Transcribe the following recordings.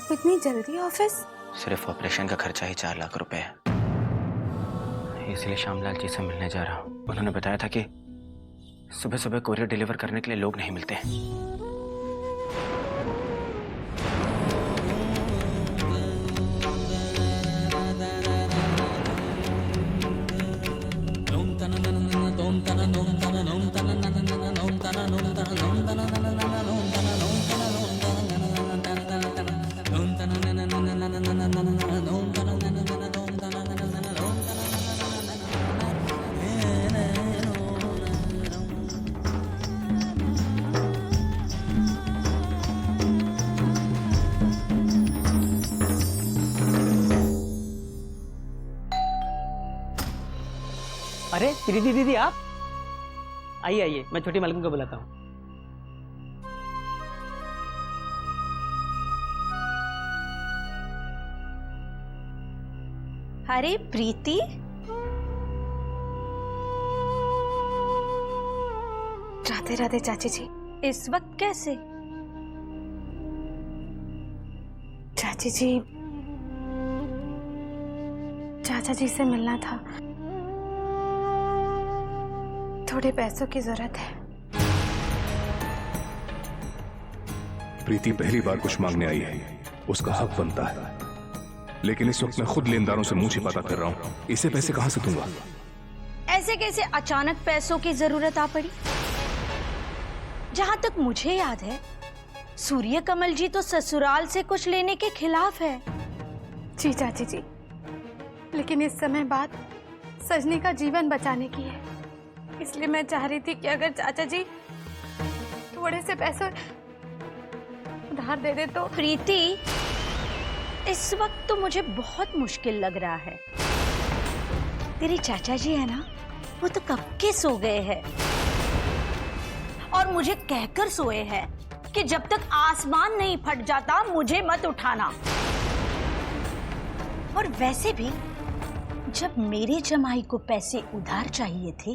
आप इतनी जल्दी ऑफिस? सिर्फ ऑपरेशन का खर्चा ही 4 लाख रुपए है, इसलिए श्यामलाल जी से मिलने जा रहा हूँ। उन्होंने बताया था कि सुबह सुबह कोरियर डिलीवर करने के लिए लोग नहीं मिलते। अरे प्रीति दीदी, आप आइए आइए, मैं छोटी मालकिन को बुलाता हूँ। अरे प्रीति, राधे राधे चाची जी। इस वक्त कैसे? चाची जी, चाचा जी से मिलना था, थोड़े पैसों की जरूरत है। प्रीति पहली बार कुछ मांगने आई है, उसका हक बनता है, लेकिन इस वक्त मैं खुद लेनदारों से मुंह छिपाता फिर रहा हूं। इसे पैसे कहां से दूंगा? ऐसे कैसे अचानक पैसों की जरूरत आ पड़ी? जहां तक मुझे याद है, सूर्य कमल जी तो ससुराल से कुछ लेने के खिलाफ है। जी चाची जी, लेकिन इस समय बात सजनी का जीवन बचाने की है, इसलिए मैं चाह रही थी कि अगर चाचा जी थोड़े से पैसे उधार दे दे तो। प्रीति, इस वक्त तो मुझे बहुत मुश्किल लग रहा है। तेरे चाचा जी है ना, वो तो कब के सो गए हैं और मुझे कहकर सोए हैं कि जब तक आसमान नहीं फट जाता मुझे मत उठाना। और वैसे भी जब मेरे जमाई को पैसे उधार चाहिए थे,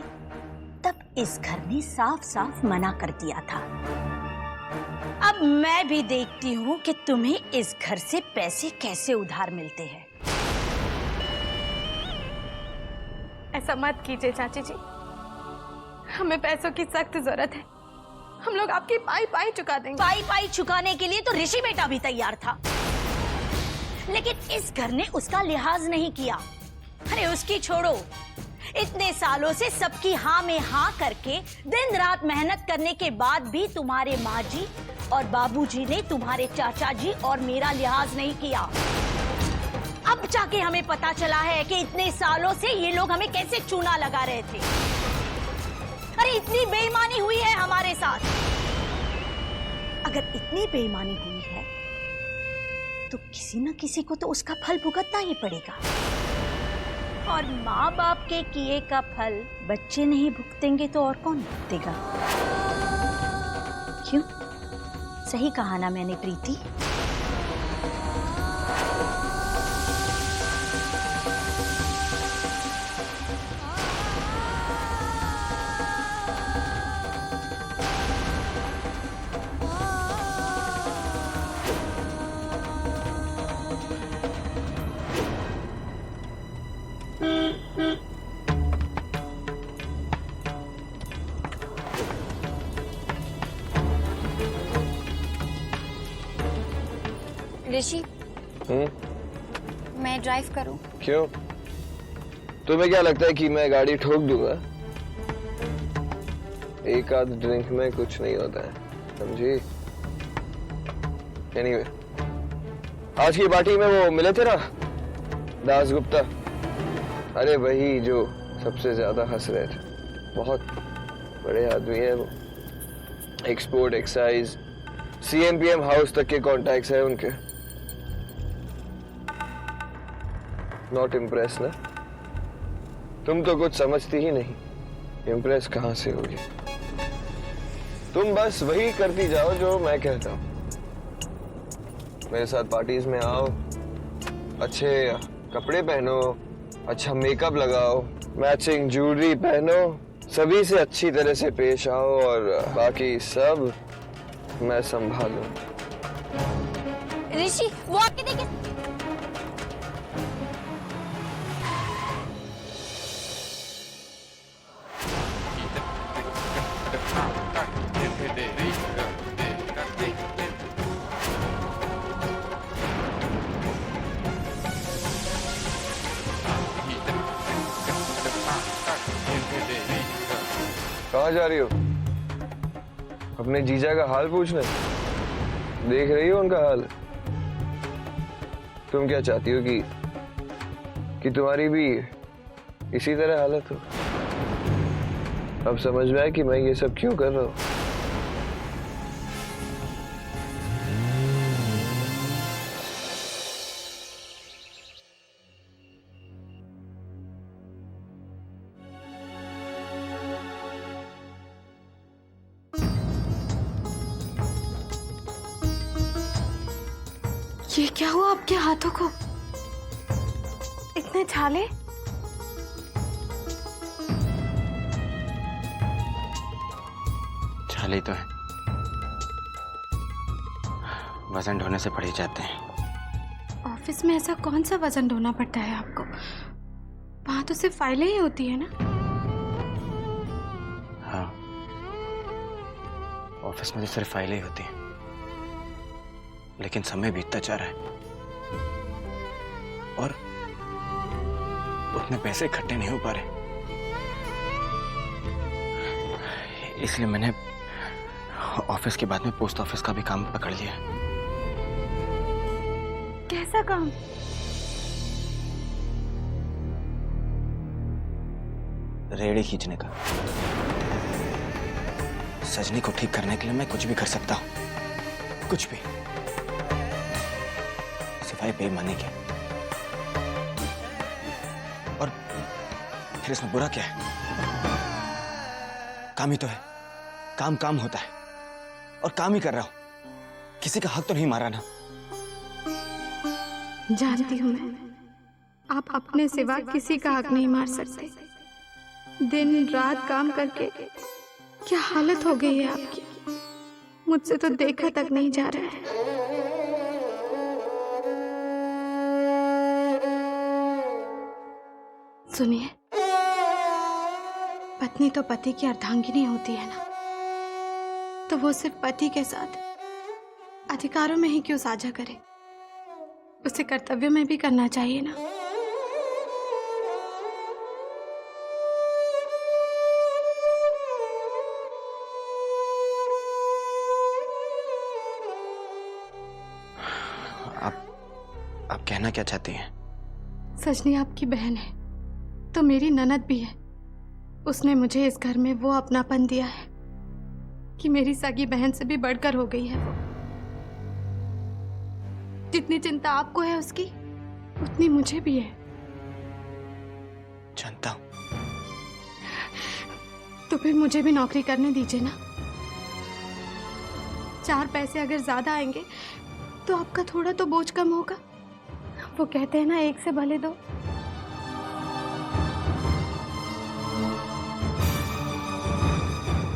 तब इस घर ने साफ साफ मना कर दिया था। अब मैं भी देखती हूँ कि तुम्हें इस घर से पैसे कैसे उधार मिलते हैं। ऐसा मत कीजिए चाची जी, हमें पैसों की सख्त जरूरत है। हम लोग आपकी पाई पाई चुका देंगे। पाई पाई चुकाने के लिए तो ऋषि बेटा भी तैयार था, लेकिन इस घर ने उसका लिहाज नहीं किया। अरे उसकी छोड़ो, इतने सालों से सबकी हाँ में हाँ करके दिन रात मेहनत करने के बाद भी तुम्हारे माँ जी और बाबूजी ने तुम्हारे चाचा जी और मेरा लिहाज नहीं किया। अब जाके हमें पता चला है कि इतने सालों से ये लोग हमें कैसे चूना लगा रहे थे। अरे इतनी बेईमानी हुई है हमारे साथ। अगर इतनी बेईमानी हुई है तो किसी न किसी को तो उसका फल भुगतना ही पड़ेगा। और माँ बाप के किए का फल बच्चे नहीं भुगतेंगे तो और कौन भुगतेगा? क्यों? सही कहा ना मैंने प्रीति? ऋषि, मैं ड्राइव करूं? क्यों? तुम्हें क्या लगता है कि मैं गाड़ी ठोक दूंगा? एक आध ड्रिंक में कुछ नहीं होता है, समझी? एनीवे, आज की पार्टी में वो मिले थे ना, दास गुप्ता। अरे वही जो सबसे ज्यादा हंस रहे थे। बहुत बड़े आदमी है वो, एक्सपोर्ट एक्साइज CMPM हाउस तक के कॉन्टैक्ट्स है उनके। नॉट इम्प्रेस ना? तुम तो कुछ समझती ही नहीं, इम्प्रेस कहां से होगी? तुम बस वही करती जाओ जो मैं कहता हूं। मेरे साथ पार्टीज में आओ, अच्छे कपड़े पहनो, अच्छा मेकअप लगाओ, मैचिंग ज्वेलरी पहनो, सभी से अच्छी तरह से पेश आओ और बाकी सब मैं संभालूं। ऋषि वो आके देखे। कहाँ जा रही हो? अपने जीजा का हाल पूछने? देख रही हो उनका हाल? तुम क्या चाहती हो कि तुम्हारी भी इसी तरह हालत हो? अब समझ में आया कि मैं ये सब क्यों कर रहा हूं। ये क्या हुआ आपके हाथों को? इतने छाले? छाले ही तो है, वजन ढोने से पड़ ही जाते हैं। ऑफिस में ऐसा कौन सा वजन ढोना पड़ता है आपको? वहां तो सिर्फ फाइलें ही होती है ना? हाँ, ऑफिस में तो सिर्फ फाइलें ही होती हैं, लेकिन समय बीतता जा रहा है और उतने पैसे इकट्ठे नहीं हो पा रहे। इसलिए मैंने ऑफिस के बाद में पोस्ट ऑफिस का भी काम पकड़ लिया। कैसा काम? रेड़ी खींचने का। सजनी को ठीक करने के लिए मैं कुछ भी कर सकता हूं, कुछ भी, सिवाय बेईमानी के। और फिर इसमें बुरा क्या है? काम ही तो है, काम काम होता है और काम ही कर रहा हूं। किसी का हक तो नहीं मारा ना? जानती हूँ मैं, आप अपने सिवा किसी का हक नहीं मार सकते। दिन रात काम करके क्या हालत हो गई है आपकी, मुझसे तो देखा तक नहीं जा रहा है। सुनिए, पत्नी तो पति की अर्धांगिनी होती है ना, तो वो सिर्फ पति के साथ अधिकारों में ही क्यों साझा करे? उसे कर्तव्य में भी करना चाहिए ना। आप कहना क्या चाहती हैं? सजनी आपकी बहन है तो मेरी ननद भी है। उसने मुझे इस घर में वो अपनापन दिया है कि मेरी सगी बहन से भी बढ़कर हो गई है वो। जितनी चिंता आपको है उसकी, उतनी मुझे भी है। जानता हूं। तो फिर मुझे भी नौकरी करने दीजिए ना। 4 पैसे अगर ज्यादा आएंगे तो आपका थोड़ा तो बोझ कम होगा। वो कहते हैं ना, एक से भले दो।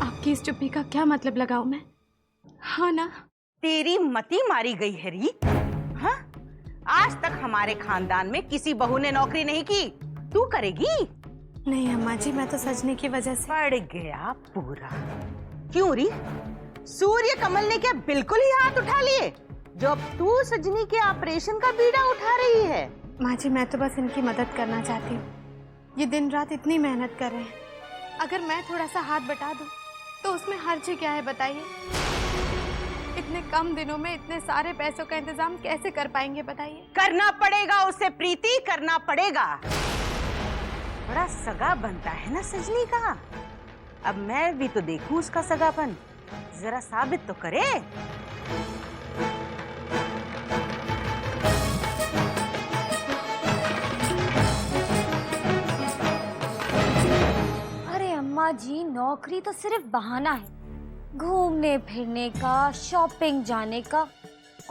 आपकी इस चुप्पी का क्या मतलब लगाऊं मैं? हाँ ना? तेरी मती मारी गई है री। हाँ? आज तक हमारे खानदान में किसी बहू ने नौकरी नहीं की, तू करेगी? नहीं अम्मा जी, मैं तो सजने की वजह से। पड़ गया पूरा। क्यों री? सूर्य कमल ने क्या बिल्कुल ही हाथ उठा लिए जो अब तू सजनी के ऑपरेशन का बीड़ा उठा रही है? माँ जी, मैं तो बस इनकी मदद करना चाहती हूँ। ये दिन रात इतनी मेहनत कर रहे हैं, अगर मैं थोड़ा सा हाथ बटा दूँ तो उसमें हर्ज क्या है बताइए? इतने कम दिनों में इतने सारे पैसों का इंतजाम कैसे कर पाएंगे बताइए? करना पड़ेगा उसे प्रीति, करना पड़ेगा। बड़ा सगा बनता है ना सजनी का। अब मैं भी तो देखूं उसका सगापन, जरा साबित तो करे। अरे अम्मा जी, नौकरी तो सिर्फ बहाना है घूमने फिरने का, शॉपिंग जाने का,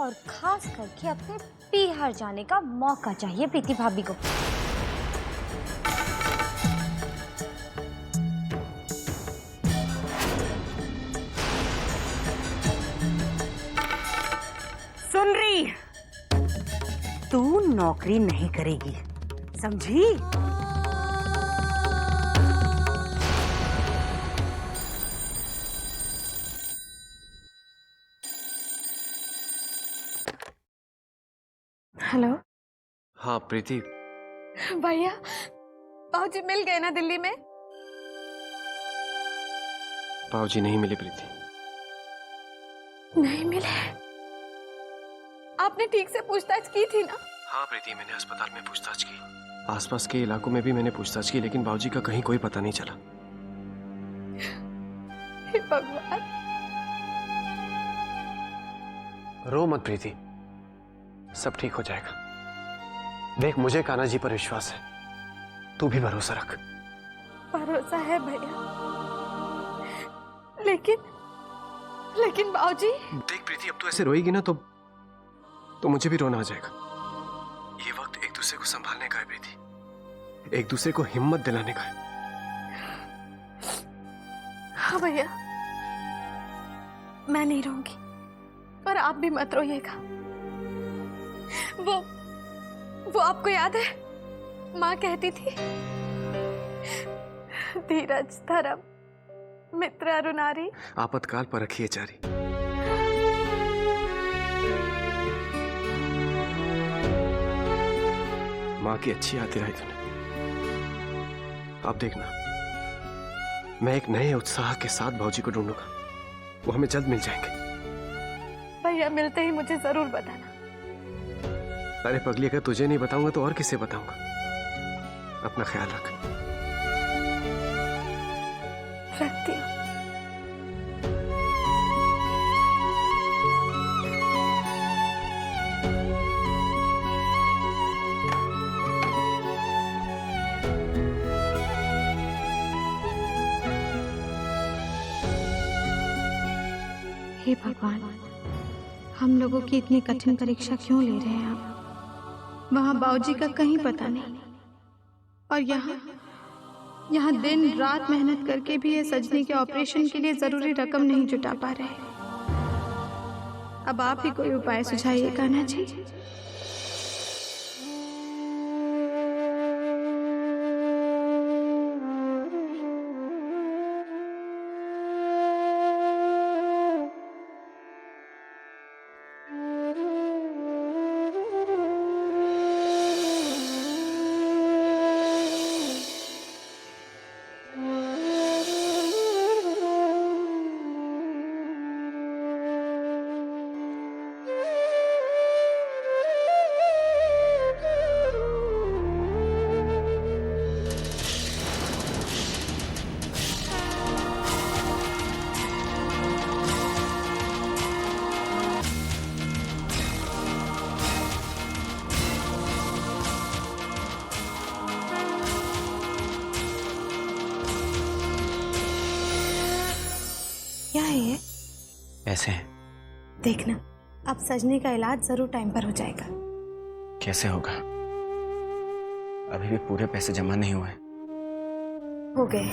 और खास करके अपने पीहर जाने का मौका चाहिए प्रीति भाभी को। सुन रही, तू नौकरी नहीं करेगी, समझी? हेलो हाँ प्रीति, भैया, बाबूजी मिल गए ना दिल्ली में? बाबूजी नहीं मिले प्रीति। नहीं मिले? आपने ठीक से पूछताछ की थी ना? हाँ प्रीति, मैंने अस्पताल में पूछताछ की, आसपास के इलाकों में भी मैंने पूछताछ की, लेकिन बाबूजी का कहीं कोई पता नहीं चला। हे भगवान। रो मत प्रीति, सब ठीक हो जाएगा। देख, मुझे कान्हा जी पर विश्वास है, तू भी भरोसा रख। भरोसा है भैया, लेकिन बाबूजी। देख प्रीति, अब तू ऐसे रोएगी ना तो मुझे भी रोना आ जाएगा। ये वक्त एक दूसरे को संभालने का है प्रीति, एक दूसरे को हिम्मत दिलाने का है। हाँ भैया, मैं नहीं रहूंगी, पर आप भी मत रोइएगा। वो आपको याद है, माँ कहती थी, धीरज धर्म मित्र अरुनारी, आपातकाल पर रखिए जारी। माँ की अच्छी याद दिलाई तूने। अब देखना, मैं एक नए उत्साह के साथ भाऊजी को ढूंढूंगा, वो हमें जल्द मिल जाएंगे। भैया मिलते ही मुझे जरूर बताना। अरे पगली, अगर तुझे नहीं बताऊंगा तो और किसे बताऊंगा। अपना ख्याल रख। रखती हूँ। हे भगवान, हम लोगों की इतनी कठिन परीक्षा क्यों ले रहे हैं आप? वहाँ बाबूजी का कहीं पता नहीं, और यहाँ दिन रात मेहनत करके भी ये सजनी के ऑपरेशन के लिए जरूरी रकम नहीं जुटा पा रहे। अब आप ही कोई उपाय सुझाइए कान्हा जी। क्या है ये? पैसे हैं। देखना, अब सजनी का इलाज जरूर टाइम पर हो जाएगा। कैसे होगा? अभी भी पूरे पैसे जमा नहीं हुए। हो गए।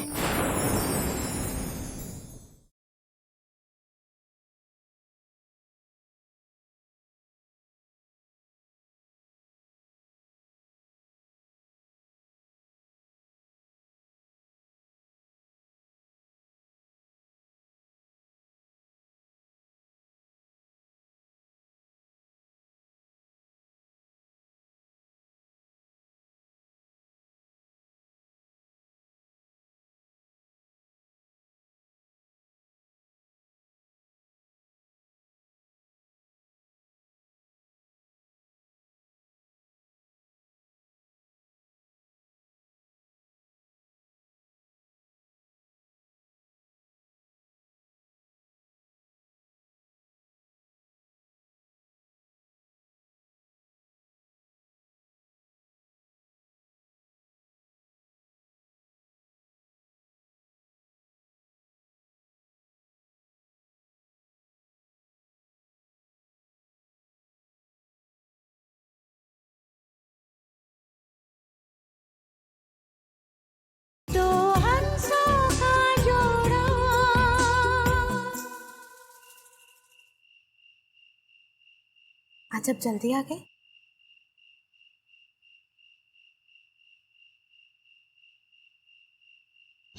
आज अब जल्दी आ गए?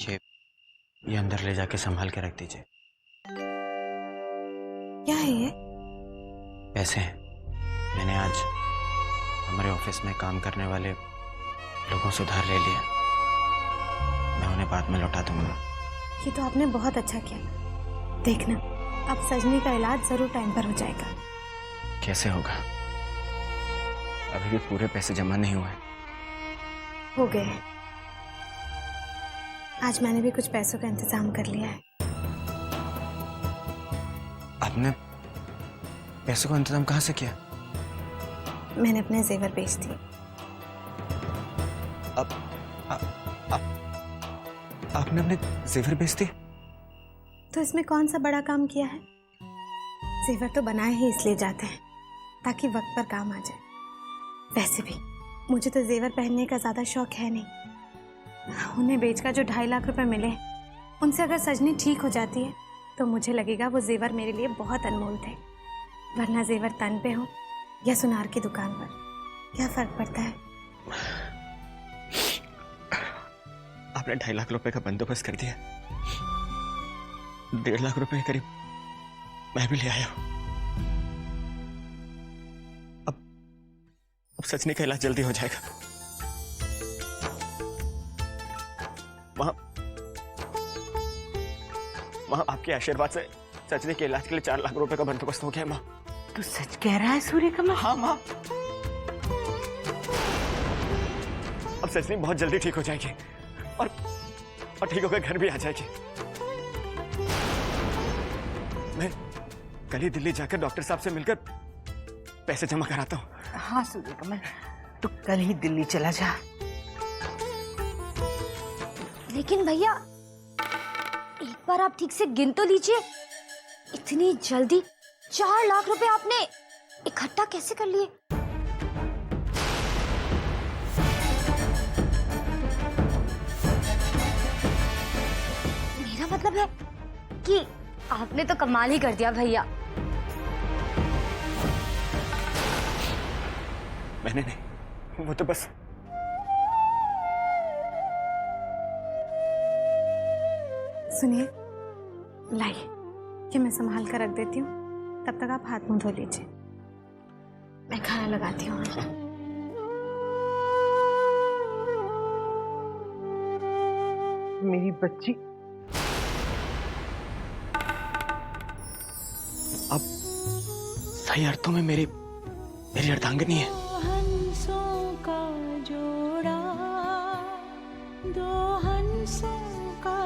ये अंदर ले जाके संभाल के रख दीजिए। क्या है ये? पैसे हैं। मैंने आज हमारे ऑफिस में काम करने वाले लोगों से उधार ले लिया। मैं उन्हें बाद में लौटा दूंगा। ये तो आपने बहुत अच्छा किया। देखना, अब सजनी का इलाज जरूर टाइम पर हो जाएगा। कैसे होगा? अभी भी पूरे पैसे जमा नहीं हुए। हो गए हैं। आज मैंने भी कुछ पैसों का इंतजाम कर लिया है। आपने पैसों का इंतजाम कहाँ से किया? मैंने अपने जेवर बेच दिए। आपने अपने जेवर बेच दिए? तो इसमें कौन सा बड़ा काम किया है? जेवर तो बनाए ही इसलिए जाते हैं ताकि वक्त पर काम आ जाए। वैसे भी मुझे तो जेवर पहनने का ज्यादा शौक है नहीं। उन्हें बेचकर जो 2.5 लाख रुपए मिले, उनसे अगर सजनी ठीक हो जाती है तो मुझे लगेगा वो जेवर मेरे लिए बहुत अनमोल थे। वरना जेवर तन पे हो या सुनार की दुकान पर, क्या फर्क पड़ता है? आपने 2.5 लाख रुपए का बंदोबस्त कर दिया। 1.5 लाख रुपए के करीब मैं भी ले आया हूं। अब सजनी का इलाज जल्दी हो जाएगा। माँ आपके आशीर्वाद से सजनी के इलाज के लिए 4 लाख रुपए का बंदोबस्त हो गया। माँ तू सच कह रहा है सूर्यकमल? हाँ माँ, अब सजनी बहुत जल्दी ठीक हो जाएगी और ठीक होकर घर भी आ जाएगी। मैं कल ही दिल्ली जाकर डॉक्टर साहब से मिलकर पैसे जमा कराता हूँ। हाँ सूर्यकमल, तू कल ही दिल्ली चला जा। लेकिन भैया, एक बार आप ठीक से गिन तो लीजिए। इतनी जल्दी 4 लाख रुपए आपने इकट्ठा कैसे कर लिए? मेरा मतलब है कि आपने तो कमाल ही कर दिया भैया। मैंने नहीं, वो तो बस सुनिए, लाइए, ये मैं संभाल कर रख देती हूँ। तब तक आप हाथ मुंह धो लीजिए। मैं खाना लगाती हूँ। मेरी बच्ची, अब सही अर्थों में मेरी अर्धांगिनी है। हंसों का जोड़ा, दो हंसों का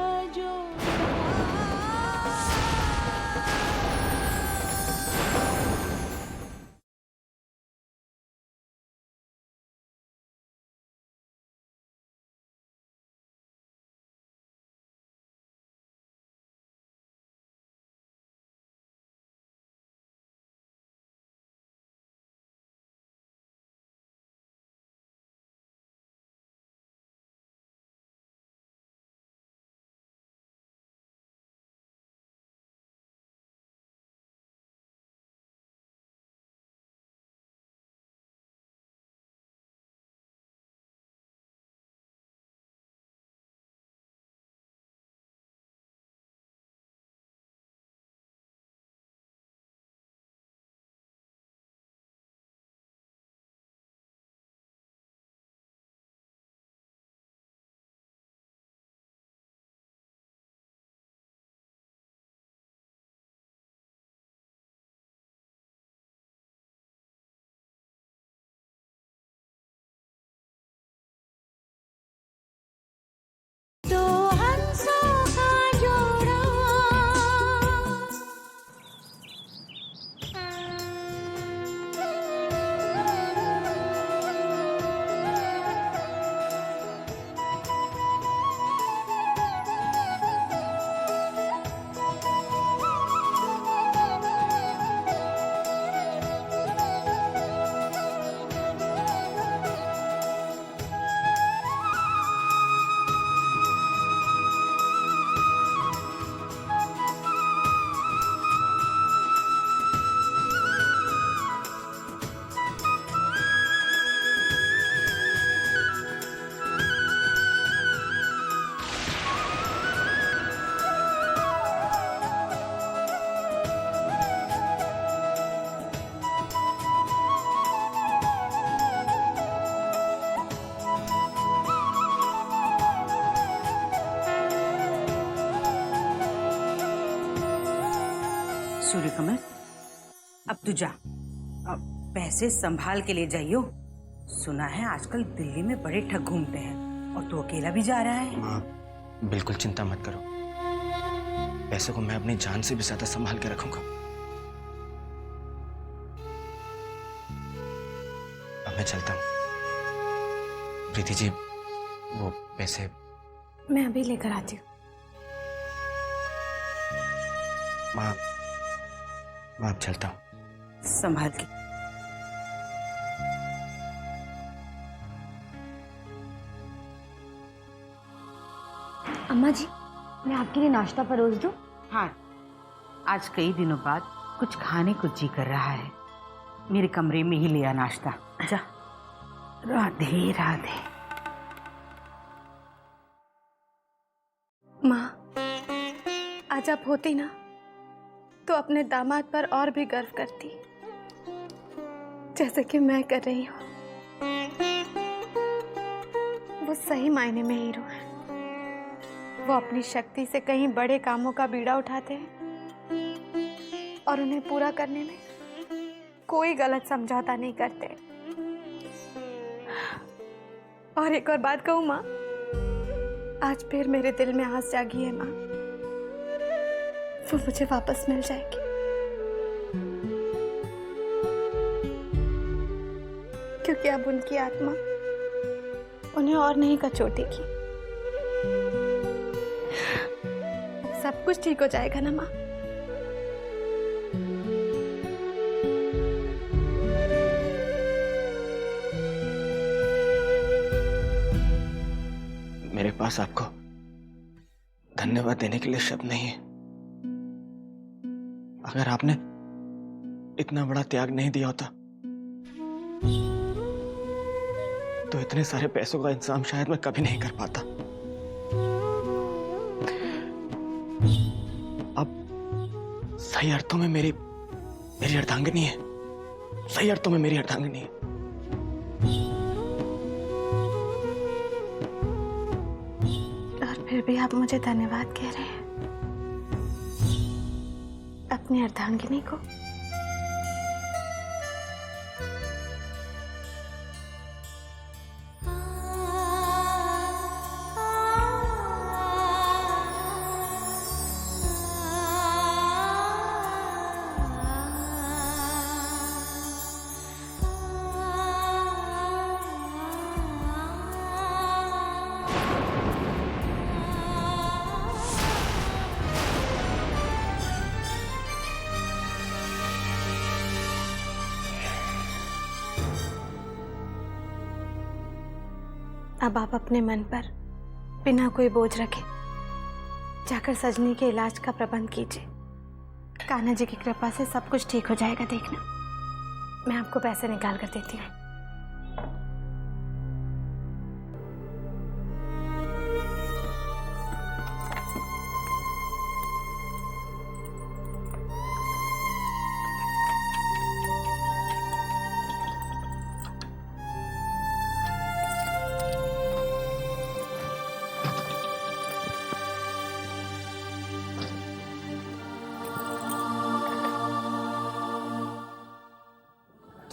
सूर्यकमल, अब तू जा। अब पैसे संभाल के ले जाइयो। सुना है आजकल दिल्ली में बड़े ठग घूमते हैं और तू अकेला भी जा रहा है। माँ, बिल्कुल चिंता मत करो, पैसों को मैं अपनी जान से भी ज्यादा संभाल के रखूंगा। अब मैं चलता हूँ। प्रीति जी, वो पैसे मैं अभी लेकर आती हूँ। माँ, अब चलता हूँ। संभाल के। अम्मा जी, मैं आपके लिए नाश्ता परोस दूं? हाँ, आज कई दिनों बाद कुछ खाने को जी कर रहा है। मेरे कमरे में ही लिया नाश्ता। जा। राधे राधे। माँ, आज आप होती ना तो अपने दामाद पर और भी गर्व करती, जैसे कि मैं कर रही हूँ। वो सही मायने में हीरो है। वो अपनी शक्ति से कहीं बड़े कामों का बीड़ा उठाते हैं और उन्हें पूरा करने में कोई गलत समझौता नहीं करते। और एक और बात कहूँ माँ, आज फिर मेरे दिल में आस जागी है माँ, वो मुझे वापस मिल जाएगी। क्योंकि अब उनकी आत्मा उन्हें और नहीं कचोटेगी। सब कुछ ठीक हो जाएगा ना माँ? मेरे पास आपको धन्यवाद देने के लिए शब्द नहीं है। अगर आपने इतना बड़ा त्याग नहीं दिया होता तो इतने सारे पैसों का इंतजाम शायद मैं कभी नहीं कर पाता। अब सही अर्थों में मेरी अर्धांगिनी है, सही अर्थों में मेरी अर्धांगिनी है। और फिर भी आप मुझे धन्यवाद कह रहे हैं अपनी अर्धांगिनी को? अब आप अपने मन पर बिना कोई बोझ रखे जाकर सजनी के इलाज का प्रबंध कीजिए। कान्हा जी की कृपा से सब कुछ ठीक हो जाएगा, देखना। मैं आपको पैसे निकाल कर देती हूँ।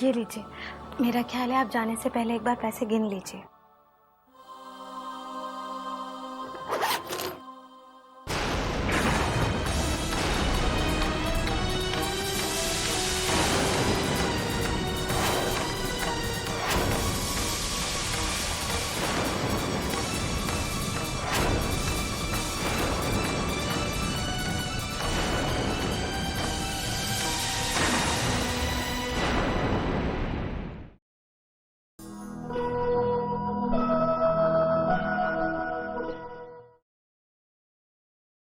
ये लीजिए। मेरा ख्याल है आप जाने से पहले एक बार पैसे गिन लीजिए।